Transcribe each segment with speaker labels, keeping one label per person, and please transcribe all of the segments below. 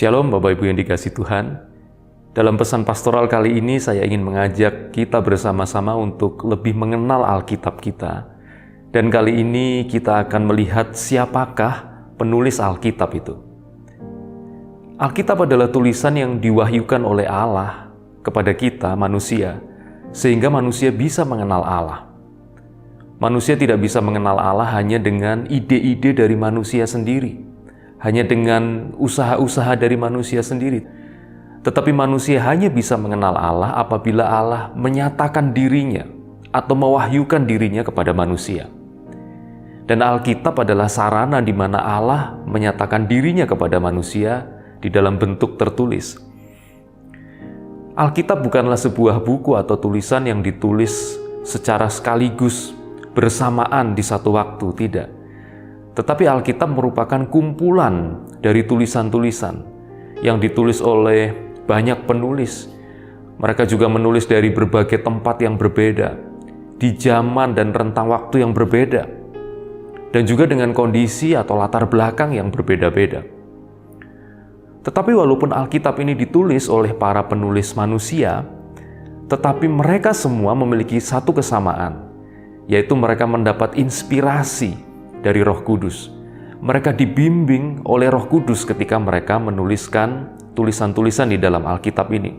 Speaker 1: Shalom Bapak Ibu yang dikasihi Tuhan. Dalam pesan pastoral kali ini saya ingin mengajak kita bersama-sama untuk lebih mengenal Alkitab kita. Dan kali ini kita akan melihat siapakah penulis Alkitab itu. Alkitab adalah tulisan yang diwahyukan oleh Allah kepada kita manusia, sehingga manusia bisa mengenal Allah. Manusia tidak bisa mengenal Allah hanya dengan ide-ide dari manusia sendiri, hanya dengan usaha-usaha dari manusia sendiri. Tetapi manusia hanya bisa mengenal Allah apabila Allah menyatakan dirinya atau mewahyukan dirinya kepada manusia. Dan Alkitab adalah sarana di mana Allah menyatakan dirinya kepada manusia di dalam bentuk tertulis. Alkitab bukanlah sebuah buku atau tulisan yang ditulis secara sekaligus bersamaan di satu waktu, tidak. Tetapi Alkitab merupakan kumpulan dari tulisan-tulisan yang ditulis oleh banyak penulis. Mereka juga menulis dari berbagai tempat yang berbeda, di zaman dan rentang waktu yang berbeda, dan juga dengan kondisi atau latar belakang yang berbeda-beda. Tetapi walaupun Alkitab ini ditulis oleh para penulis manusia, tetapi mereka semua memiliki satu kesamaan, yaitu mereka mendapat inspirasi dari Roh Kudus. Mereka dibimbing oleh Roh Kudus ketika mereka menuliskan tulisan-tulisan di dalam Alkitab ini.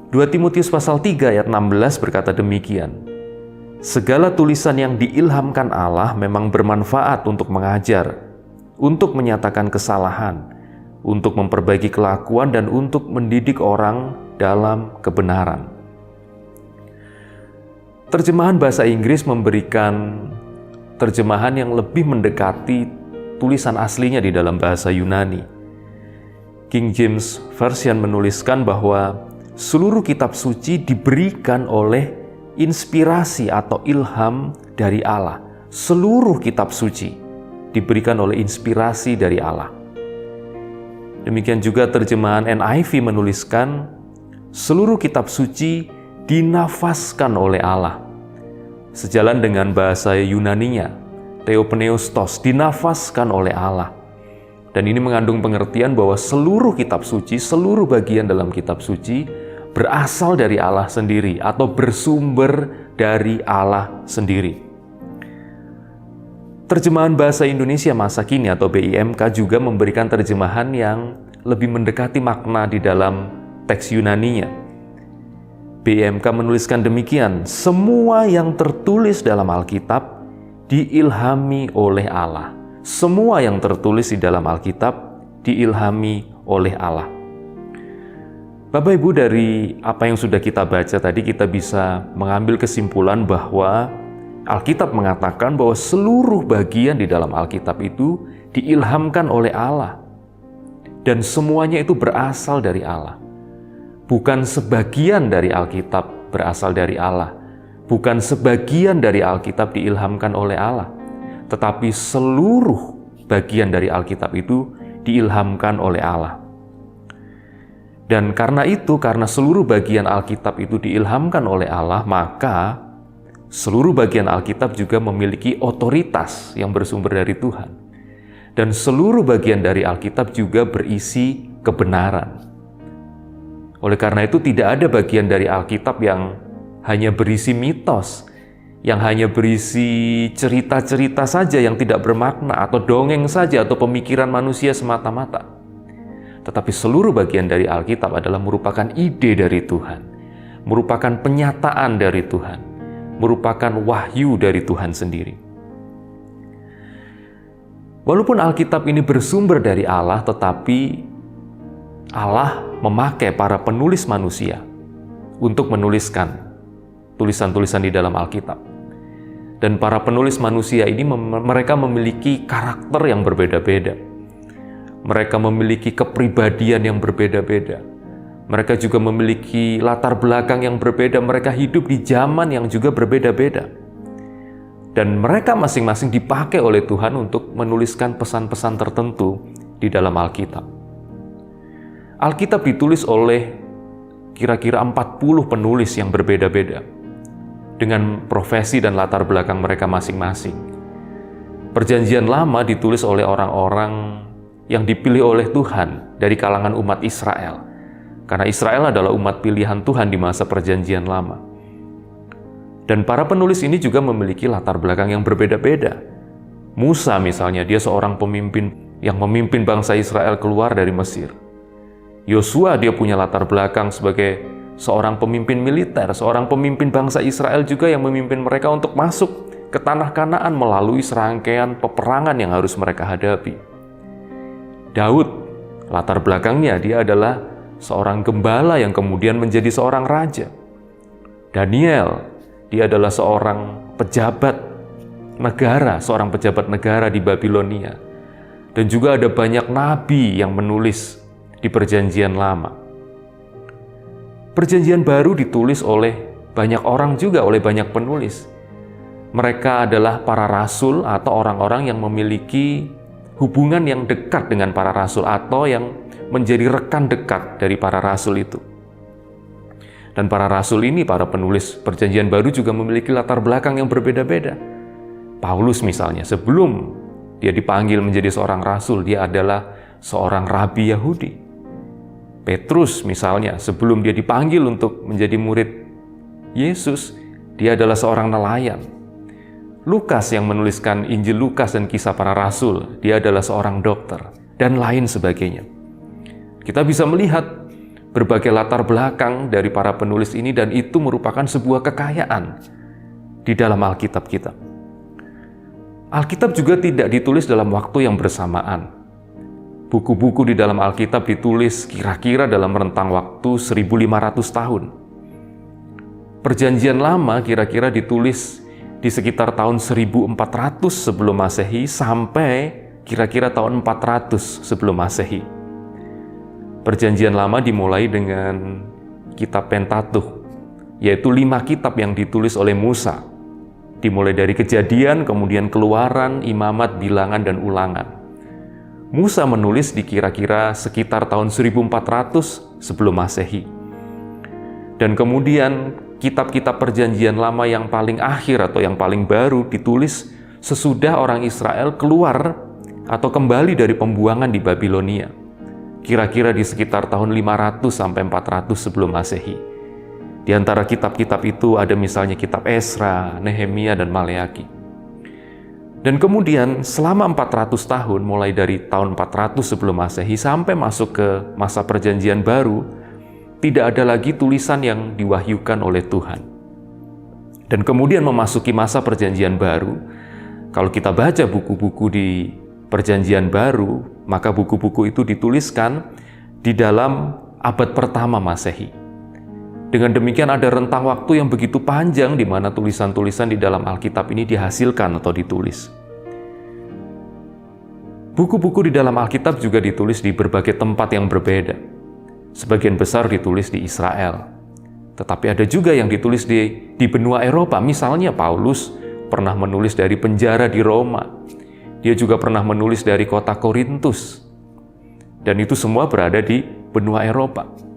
Speaker 1: 2 Timotius pasal 3 ayat 16 berkata demikian, "Segala tulisan yang diilhamkan Allah memang bermanfaat untuk mengajar, untuk menyatakan kesalahan, untuk memperbaiki kelakuan, dan untuk mendidik orang dalam kebenaran." Terjemahan bahasa Inggris memberikan terjemahan yang lebih mendekati tulisan aslinya di dalam bahasa Yunani. King James Version menuliskan bahwa seluruh kitab suci diberikan oleh inspirasi atau ilham dari Allah. Seluruh kitab suci diberikan oleh inspirasi dari Allah. Demikian juga terjemahan NIV menuliskan seluruh kitab suci dinafaskan oleh Allah. Sejalan dengan bahasa Yunaninya, Theopneustos, dinafaskan oleh Allah. Dan ini mengandung pengertian bahwa seluruh kitab suci, seluruh bagian dalam kitab suci berasal dari Allah sendiri atau bersumber dari Allah sendiri. Terjemahan bahasa Indonesia masa kini atau BIMK juga memberikan terjemahan yang lebih mendekati makna di dalam teks Yunaninya. BIMK menuliskan demikian, "Semua yang tertulis dalam Alkitab diilhami oleh Allah." Semua yang tertulis di dalam Alkitab diilhami oleh Allah. Bapak Ibu, dari apa yang sudah kita baca tadi, kita bisa mengambil kesimpulan bahwa Alkitab mengatakan bahwa seluruh bagian di dalam Alkitab itu diilhamkan oleh Allah. Dan semuanya itu berasal dari Allah. Bukan sebagian dari Alkitab berasal dari Allah. Bukan sebagian dari Alkitab diilhamkan oleh Allah. Tetapi seluruh bagian dari Alkitab itu diilhamkan oleh Allah. Dan karena itu, karena seluruh bagian Alkitab itu diilhamkan oleh Allah, maka seluruh bagian Alkitab juga memiliki otoritas yang bersumber dari Tuhan. Dan seluruh bagian dari Alkitab juga berisi kebenaran. Oleh karena itu tidak ada bagian dari Alkitab yang hanya berisi mitos, yang hanya berisi cerita-cerita saja yang tidak bermakna, atau dongeng saja, atau pemikiran manusia semata-mata. Tetapi seluruh bagian dari Alkitab adalah merupakan ide dari Tuhan, merupakan penyataan dari Tuhan, merupakan wahyu dari Tuhan sendiri. Walaupun Alkitab ini bersumber dari Allah, tetapi Allah memakai para penulis manusia untuk menuliskan tulisan-tulisan di dalam Alkitab. Dan para penulis manusia ini mereka memiliki karakter yang berbeda-beda. Mereka memiliki kepribadian yang berbeda-beda. Mereka juga memiliki latar belakang yang berbeda. Mereka hidup di zaman yang juga berbeda-beda. Dan mereka masing-masing dipakai oleh Tuhan untuk menuliskan pesan-pesan tertentu di dalam Alkitab. Alkitab ditulis oleh kira-kira 40 penulis yang berbeda-beda, dengan profesi dan latar belakang mereka masing-masing. Perjanjian Lama ditulis oleh orang-orang yang dipilih oleh Tuhan dari kalangan umat Israel. Karena Israel adalah umat pilihan Tuhan di masa Perjanjian Lama. Dan para penulis ini juga memiliki latar belakang yang berbeda-beda. Musa misalnya, dia seorang pemimpin yang memimpin bangsa Israel keluar dari Mesir. Yosua, dia punya latar belakang sebagai seorang pemimpin militer, seorang pemimpin bangsa Israel juga yang memimpin mereka untuk masuk ke tanah Kanaan melalui serangkaian peperangan yang harus mereka hadapi. Daud, latar belakangnya dia adalah seorang gembala yang kemudian menjadi seorang raja. Daniel, dia adalah seorang pejabat negara, seorang pejabat negara di Babilonia. Dan juga ada banyak nabi yang menulis di Perjanjian Lama. Perjanjian Baru ditulis oleh banyak orang juga, oleh banyak penulis. Mereka adalah para rasul atau orang-orang yang memiliki hubungan yang dekat dengan para rasul atau yang menjadi rekan dekat dari para rasul itu. Dan para rasul ini, para penulis Perjanjian Baru juga memiliki latar belakang yang berbeda-beda. Paulus misalnya, sebelum dia dipanggil menjadi seorang rasul, dia adalah seorang rabi Yahudi. Petrus misalnya, sebelum dia dipanggil untuk menjadi murid Yesus, dia adalah seorang nelayan. Lukas yang menuliskan Injil Lukas dan Kisah Para Rasul, dia adalah seorang dokter, dan lain sebagainya. Kita bisa melihat berbagai latar belakang dari para penulis ini, dan itu merupakan sebuah kekayaan di dalam Alkitab kita. Alkitab juga tidak ditulis dalam waktu yang bersamaan. Buku-buku di dalam Alkitab ditulis kira-kira dalam rentang waktu 1500 tahun. Perjanjian Lama kira-kira ditulis di sekitar tahun 1400 sebelum Masehi sampai kira-kira tahun 400 sebelum Masehi. Perjanjian Lama dimulai dengan kitab Pentateuch, yaitu 5 kitab yang ditulis oleh Musa. Dimulai dari Kejadian, kemudian Keluaran, Imamat, Bilangan, dan Ulangan. Musa menulis di kira-kira sekitar tahun 1400 sebelum Masehi. Dan kemudian kitab-kitab Perjanjian Lama yang paling akhir atau yang paling baru ditulis sesudah orang Israel keluar atau kembali dari pembuangan di Babilonia. Kira-kira di sekitar tahun 500 sampai 400 sebelum Masehi. Di antara kitab-kitab itu ada misalnya kitab Esra, Nehemia, dan Maleaki. Dan kemudian selama 400 tahun, mulai dari tahun 400 sebelum Masehi sampai masuk ke masa Perjanjian Baru, tidak ada lagi tulisan yang diwahyukan oleh Tuhan. Dan kemudian memasuki masa Perjanjian Baru, kalau kita baca buku-buku di Perjanjian Baru, maka buku-buku itu dituliskan di dalam abad pertama Masehi. Dengan demikian ada rentang waktu yang begitu panjang di mana tulisan-tulisan di dalam Alkitab ini dihasilkan atau ditulis. Buku-buku di dalam Alkitab juga ditulis di berbagai tempat yang berbeda. Sebagian besar ditulis di Israel. Tetapi ada juga yang ditulis di benua Eropa. Misalnya Paulus pernah menulis dari penjara di Roma. Dia juga pernah menulis dari kota Korintus. Dan itu semua berada di benua Eropa.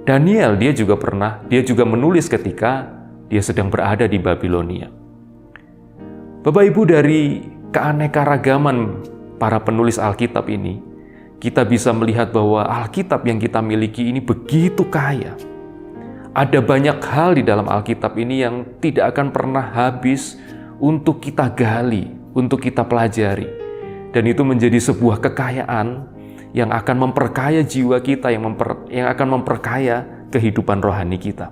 Speaker 1: Daniel dia juga menulis ketika dia sedang berada di Babilonia. Bapak Ibu, dari keanekaragaman para penulis Alkitab ini, kita bisa melihat bahwa Alkitab yang kita miliki ini begitu kaya. Ada banyak hal di dalam Alkitab ini yang tidak akan pernah habis untuk kita gali, untuk kita pelajari. Dan itu menjadi sebuah kekayaan yang akan memperkaya jiwa kita, yang akan memperkaya kehidupan rohani kita.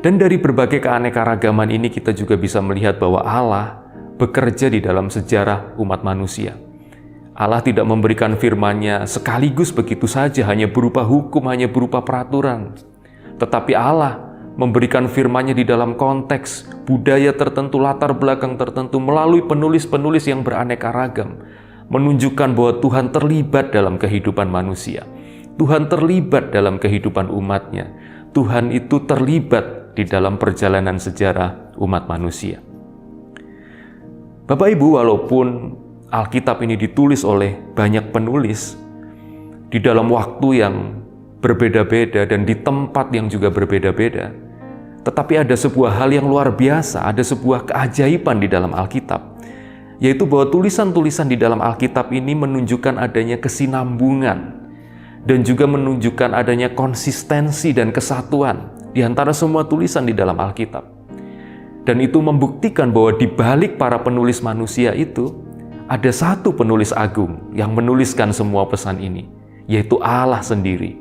Speaker 1: Dan dari berbagai keanekaragaman ini kita juga bisa melihat bahwa Allah bekerja di dalam sejarah umat manusia. Allah tidak memberikan firman-Nya sekaligus begitu saja, hanya berupa hukum, hanya berupa peraturan. Tetapi Allah memberikan firman-Nya di dalam konteks budaya tertentu, latar belakang tertentu, melalui penulis-penulis yang beraneka ragam, menunjukkan bahwa Tuhan terlibat dalam kehidupan manusia. Tuhan terlibat dalam kehidupan umat-Nya. Tuhan itu terlibat di dalam perjalanan sejarah umat manusia. Bapak Ibu, walaupun Alkitab ini ditulis oleh banyak penulis di dalam waktu yang berbeda-beda dan di tempat yang juga berbeda-beda, tetapi ada sebuah hal yang luar biasa, ada sebuah keajaiban di dalam Alkitab, yaitu bahwa tulisan-tulisan di dalam Alkitab ini menunjukkan adanya kesinambungan dan juga menunjukkan adanya konsistensi dan kesatuan di antara semua tulisan di dalam Alkitab. Dan itu membuktikan bahwa di balik para penulis manusia itu ada satu penulis agung yang menuliskan semua pesan ini, yaitu Allah sendiri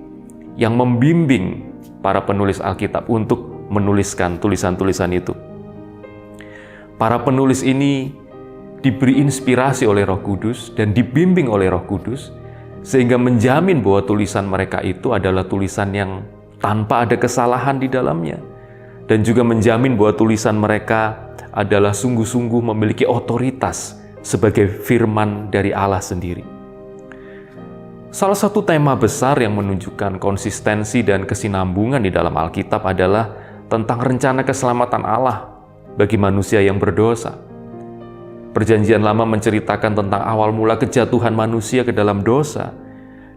Speaker 1: yang membimbing para penulis Alkitab untuk menuliskan tulisan-tulisan itu. Para penulis ini diberi inspirasi oleh Roh Kudus dan dibimbing oleh Roh Kudus, sehingga menjamin bahwa tulisan mereka itu adalah tulisan yang tanpa ada kesalahan di dalamnya, dan juga menjamin bahwa tulisan mereka adalah sungguh-sungguh memiliki otoritas sebagai firman dari Allah sendiri. Salah satu tema besar yang menunjukkan konsistensi dan kesinambungan di dalam Alkitab adalah tentang rencana keselamatan Allah bagi manusia yang berdosa. Perjanjian Lama menceritakan tentang awal mula kejatuhan manusia ke dalam dosa,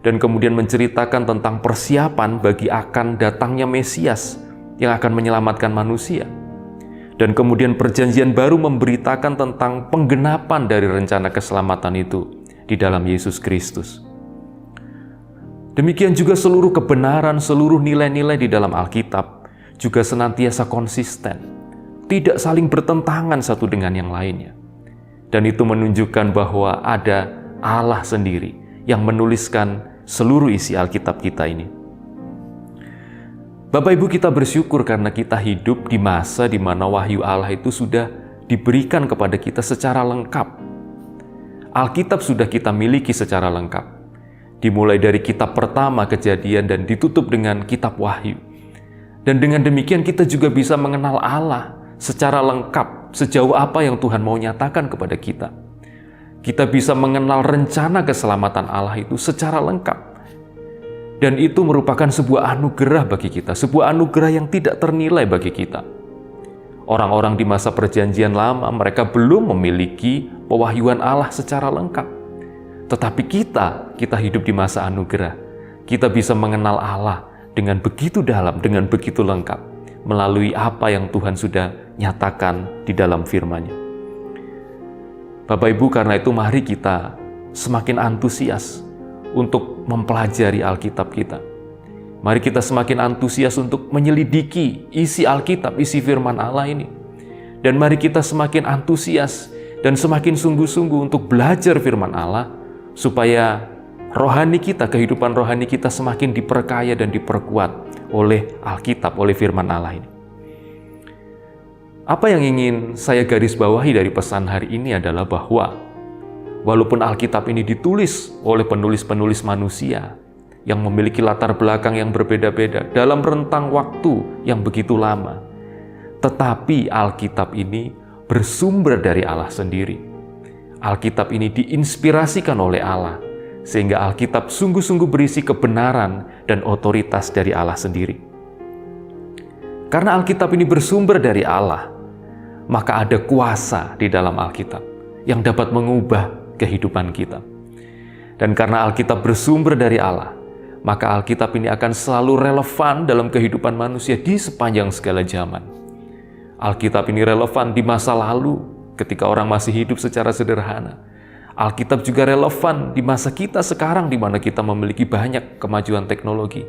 Speaker 1: dan kemudian menceritakan tentang persiapan bagi akan datangnya Mesias yang akan menyelamatkan manusia. Dan kemudian Perjanjian Baru memberitakan tentang penggenapan dari rencana keselamatan itu di dalam Yesus Kristus. Demikian juga seluruh kebenaran, seluruh nilai-nilai di dalam Alkitab juga senantiasa konsisten, tidak saling bertentangan satu dengan yang lainnya. Dan itu menunjukkan bahwa ada Allah sendiri yang menuliskan seluruh isi Alkitab kita ini. Bapak Ibu, kita bersyukur karena kita hidup di masa di mana wahyu Allah itu sudah diberikan kepada kita secara lengkap. Alkitab sudah kita miliki secara lengkap, dimulai dari kitab pertama Kejadian dan ditutup dengan kitab Wahyu. Dan dengan demikian kita juga bisa mengenal Allah secara lengkap, sejauh apa yang Tuhan mau nyatakan kepada kita. Kita bisa mengenal rencana keselamatan Allah itu secara lengkap. Dan itu merupakan sebuah anugerah bagi kita, sebuah anugerah yang tidak ternilai bagi kita. Orang-orang di masa Perjanjian Lama, mereka belum memiliki pewahyuan Allah secara lengkap. Tetapi kita hidup di masa anugerah. Kita bisa mengenal Allah dengan begitu dalam, dengan begitu lengkap, melalui apa yang Tuhan sudah nyatakan di dalam firman-Nya. Bapak Ibu, karena itu mari kita semakin antusias untuk mempelajari Alkitab kita. Mari kita semakin antusias untuk menyelidiki isi Alkitab, isi firman Allah ini. Dan mari kita semakin antusias dan semakin sungguh-sungguh untuk belajar firman Allah, supaya rohani kita, kehidupan rohani kita semakin diperkaya dan diperkuat oleh Alkitab, oleh firman Allah ini. Apa yang ingin saya garis bawahi dari pesan hari ini adalah bahwa walaupun Alkitab ini ditulis oleh penulis-penulis manusia yang memiliki latar belakang yang berbeda-beda dalam rentang waktu yang begitu lama, tetapi Alkitab ini bersumber dari Allah sendiri. Alkitab ini diinspirasikan oleh Allah, sehingga Alkitab sungguh-sungguh berisi kebenaran dan otoritas dari Allah sendiri. Karena Alkitab ini bersumber dari Allah, maka ada kuasa di dalam Alkitab yang dapat mengubah kehidupan kita. Dan karena Alkitab bersumber dari Allah, maka Alkitab ini akan selalu relevan dalam kehidupan manusia di sepanjang segala zaman. Alkitab ini relevan di masa lalu ketika orang masih hidup secara sederhana. Alkitab juga relevan di masa kita sekarang di mana kita memiliki banyak kemajuan teknologi.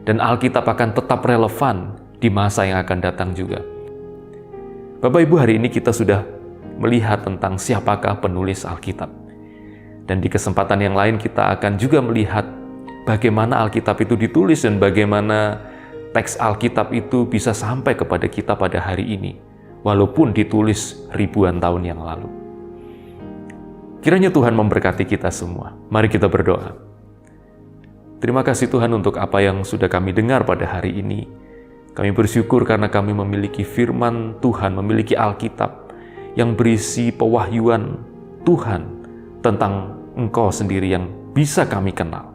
Speaker 1: Dan Alkitab akan tetap relevan di masa yang akan datang juga. Bapak Ibu, hari ini kita sudah melihat tentang siapakah penulis Alkitab. Dan di kesempatan yang lain kita akan juga melihat bagaimana Alkitab itu ditulis dan bagaimana teks Alkitab itu bisa sampai kepada kita pada hari ini, walaupun ditulis ribuan tahun yang lalu. Kiranya Tuhan memberkati kita semua. Mari kita berdoa. Terima kasih Tuhan untuk apa yang sudah kami dengar pada hari ini. Kami bersyukur karena kami memiliki firman Tuhan, memiliki Alkitab yang berisi pewahyuan Tuhan tentang Engkau sendiri yang bisa kami kenal.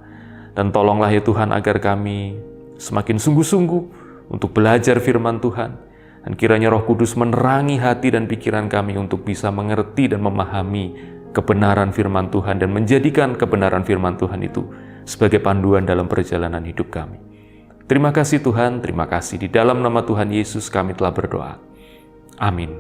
Speaker 1: Dan tolonglah ya Tuhan agar kami semakin sungguh-sungguh untuk belajar firman Tuhan. Dan kiranya Roh Kudus menerangi hati dan pikiran kami untuk bisa mengerti dan memahami kebenaran firman Tuhan dan menjadikan kebenaran firman Tuhan itu sebagai panduan dalam perjalanan hidup kami. Terima kasih Tuhan, terima kasih. Di dalam nama Tuhan Yesus kami telah berdoa. Amin.